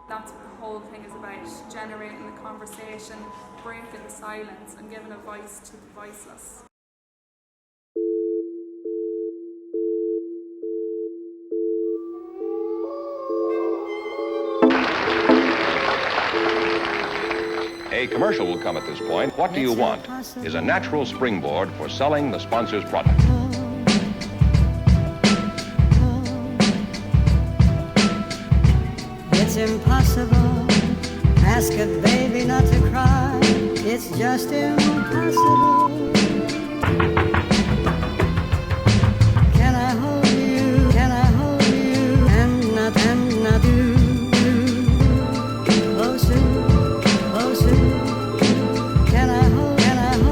That's what the whole thing is about, generating the conversation, breaking the silence and giving a voice to the voiceless. A commercial will come at this point. What Do You Want is a natural springboard for selling the sponsor's product. It's impossible. Ask a baby not to cry. It's just impossible. Can I hold you? Can I hold you? And not do. Closer, closer. Can I hold? Can I hold?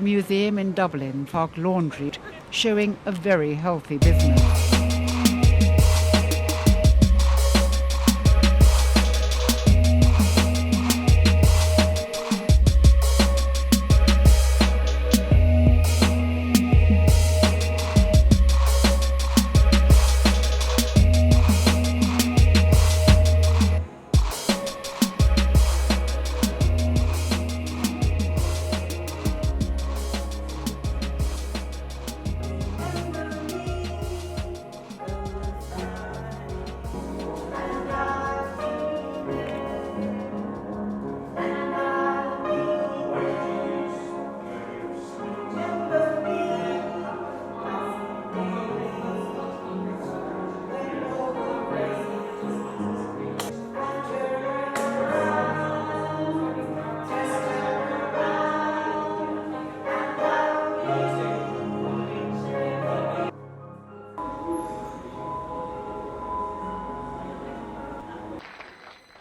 Museum in Dublin, Park Laundry, showing a very healthy business.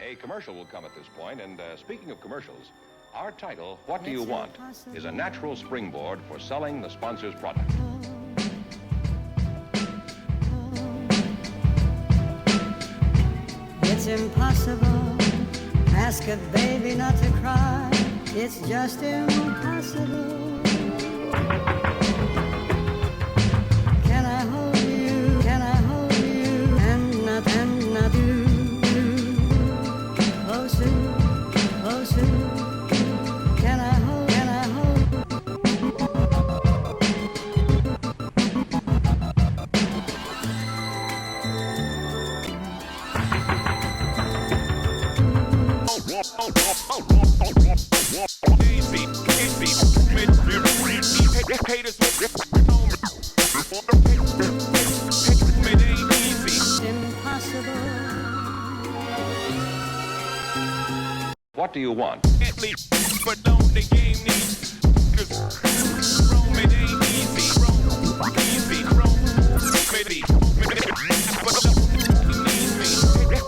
A commercial will come at this point, and speaking of commercials, our title, What Do You Want, is a natural springboard for selling the sponsor's product. It's impossible. Ask a baby not to cry. It's just impossible. Can I hold you? Can I hold you? And not do. Closer, closer. Can I hold? Can I hold? What Do You Want? But don't the game needs Rome, it ain't easy. Easy, Rome, maybe. But don't need me.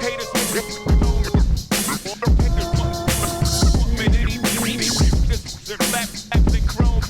Haters, it ain't easy. Just lap, acting chrome.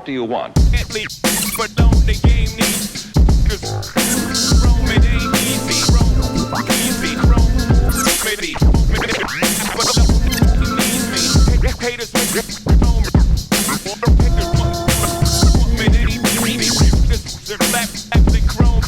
what do you want? Can't leave, but don't the game needs. Cause Rome, it ain't easy. Rome, easy. Rome, maybe. But don't need me. Haters make Rome. Haters want me, it ain't easy. This is black, acting chrome.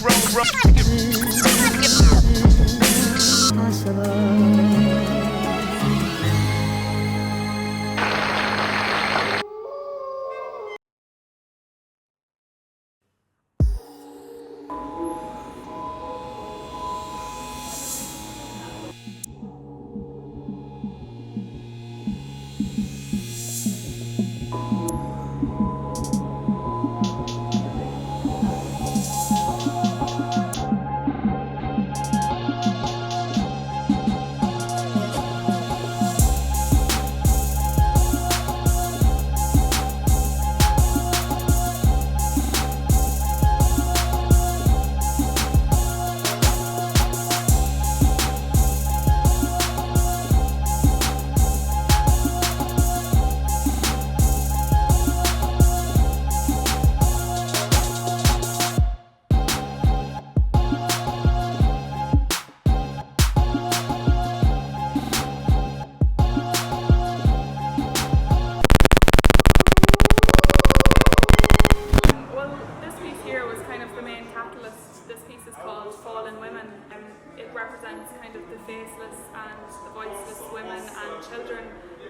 represents kind of the faceless and the voiceless women and children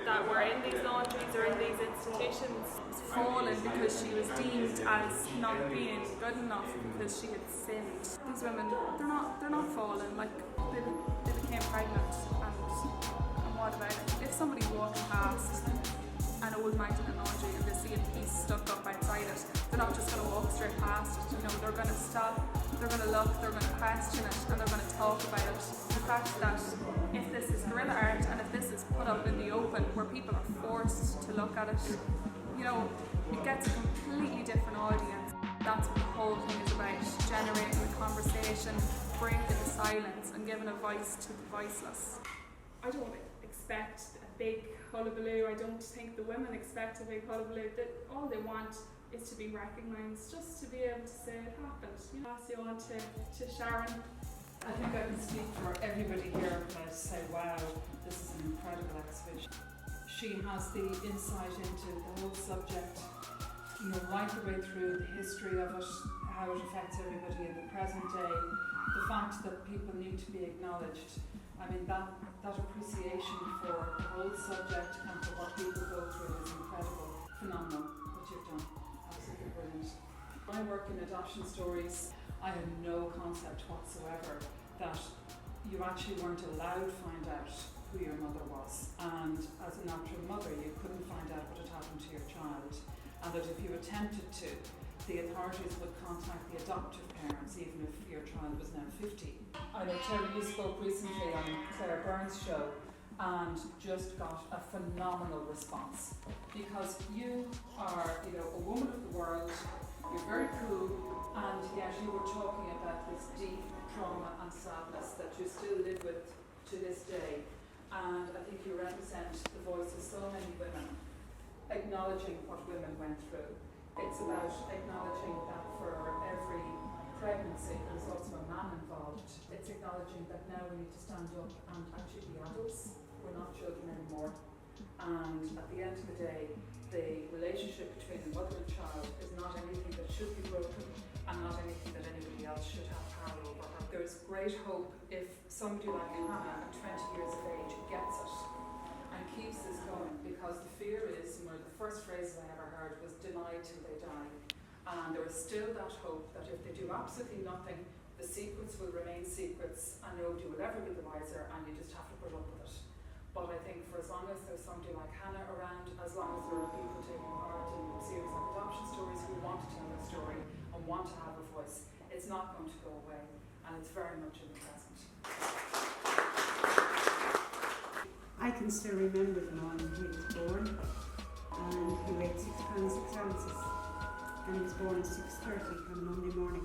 that were in these laundries or in these institutions. Fallen because she was deemed as not being good enough because she had sinned. These women, they're not fallen, like they became pregnant, and what about it? If somebody's walking past an old mountain laundry and they see a piece stuck up outside it, they're not just going to walk straight past it, you know, they're going to stop, they're going to look, they're going to question it, and they're going to talk about it. The fact that if this is guerrilla art and if this is put up in the open where people are forced to look at it, you know, it gets a completely different audience. That's what the whole thing is about, generating the conversation, breaking the silence and giving a voice to the voiceless. I don't expect a big hullabaloo. I don't think the women expect a big hullabaloo. All they want is to be recognised, just to be able to say it happened. You know, pass you on to Sharon. I think I can speak for everybody here when I say, wow, this is an incredible exhibition. She has the insight into the whole subject, you know, right the way through the history of it, how it affects everybody in the present day, the fact that people need to be acknowledged. I mean, that appreciation for the whole subject and for what people go through is incredible, phenomenal, what you've done, absolutely brilliant. When I work in adoption stories, I had no concept whatsoever that you actually weren't allowed to find out who your mother was, and as a natural mother you couldn't find out what had happened to your child, and that if you attempted to, the authorities would contact the adoptive parents even if your child was now 50. I know Terry, you spoke recently on Claire Byrne's show and just got a phenomenal response, because you are, you know, a woman of the world, you're very cool, and yet you were talking about this deep trauma and sadness that you still live with to this day. And I think you represent the voice of so many women, acknowledging what women went through. It's about acknowledging that for every pregnancy there's also a man involved. It's acknowledging that now we need to stand up and actually be adults. We're not children anymore. And at the end of the day, the relationship between a mother and child is not anything that should be broken and not anything that anybody else should have power over her. There's great hope if somebody like Hannah at 20 years of age gets it and keeps this going, because the fear is, one of the first phrases I ever heard was deny till they die. And there is still that hope that if they do absolutely nothing, the secrets will remain secrets and nobody will ever be the wiser, and you just have to put up with it. But I think for as long as there's somebody like Hannah around, as long as there are people taking part in series like adoption stories who want to tell their story and want to have a voice, it's not going to go away, and it's very much in the present. I can still remember the morning he was born, and he weighed 6 pounds 6 ounces, and he was born at 6:30 on Monday morning.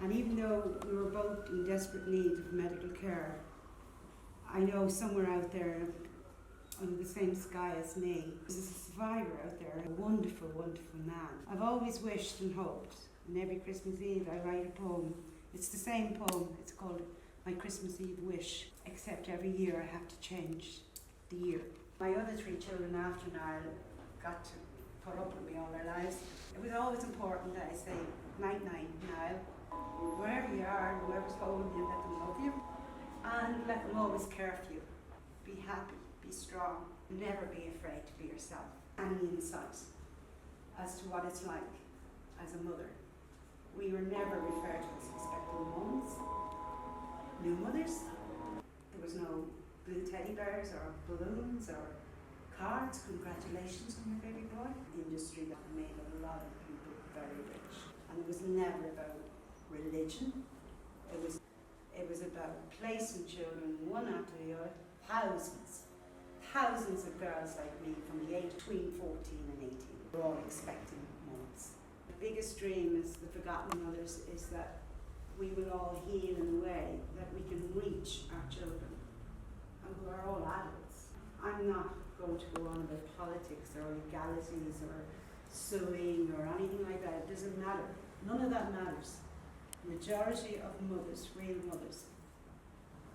And even though we were both in desperate need of medical care, I know somewhere out there under the same sky as me. There's a survivor out there, a wonderful, wonderful man. I've always wished and hoped, and every Christmas Eve I write a poem. It's the same poem, it's called My Christmas Eve Wish, except every year I have to change the year. My other 3 children after Niall got to put up with me all their lives. It was always important that I say, night night, Niall. Wherever you are, whoever's holding you, let them love you. And let them always care for you. Be happy, be strong, never be afraid to be yourself. Any insight as to what it's like as a mother. We were never referred to as expecting mums, new mothers. There was no blue teddy bears or balloons or cards, congratulations on your baby boy. The industry that made a lot of people very rich. And it was never about religion. It was about placing children one after the other. Thousands of girls like me from the age between 14 and 18 were all expecting mums. The biggest dream is the forgotten mothers is that we will all heal in a way that we can reach our children, and who are all adults. I'm not going to go on about politics or legalities or suing or anything like that. It doesn't matter. None of that matters. The majority of mothers, real mothers,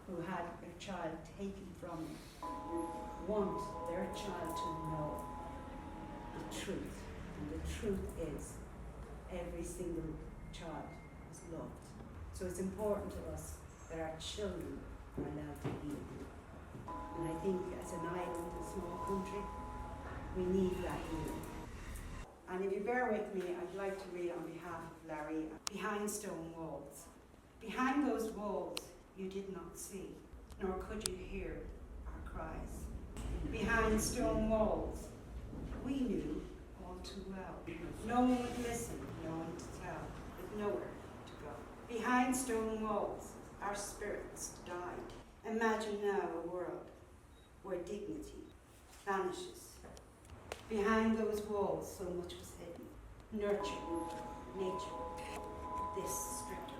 who had their child taken from them, want their child to know the truth. And the truth is, every single child is loved. So it's important to us that our children are allowed to heal. And I think as an island, a small country, we need that healing. And if you bear with me, I'd like to read on behalf of Larry, Behind Stone Walls. Behind those walls you did not see, nor could you hear our cries. Behind stone walls we knew all too well. No one would listen, no one to tell, with nowhere to go. Behind stone walls our spirits died. Imagine now a world where dignity vanishes. Behind those walls so much was hidden. Nurture, nature, this stripped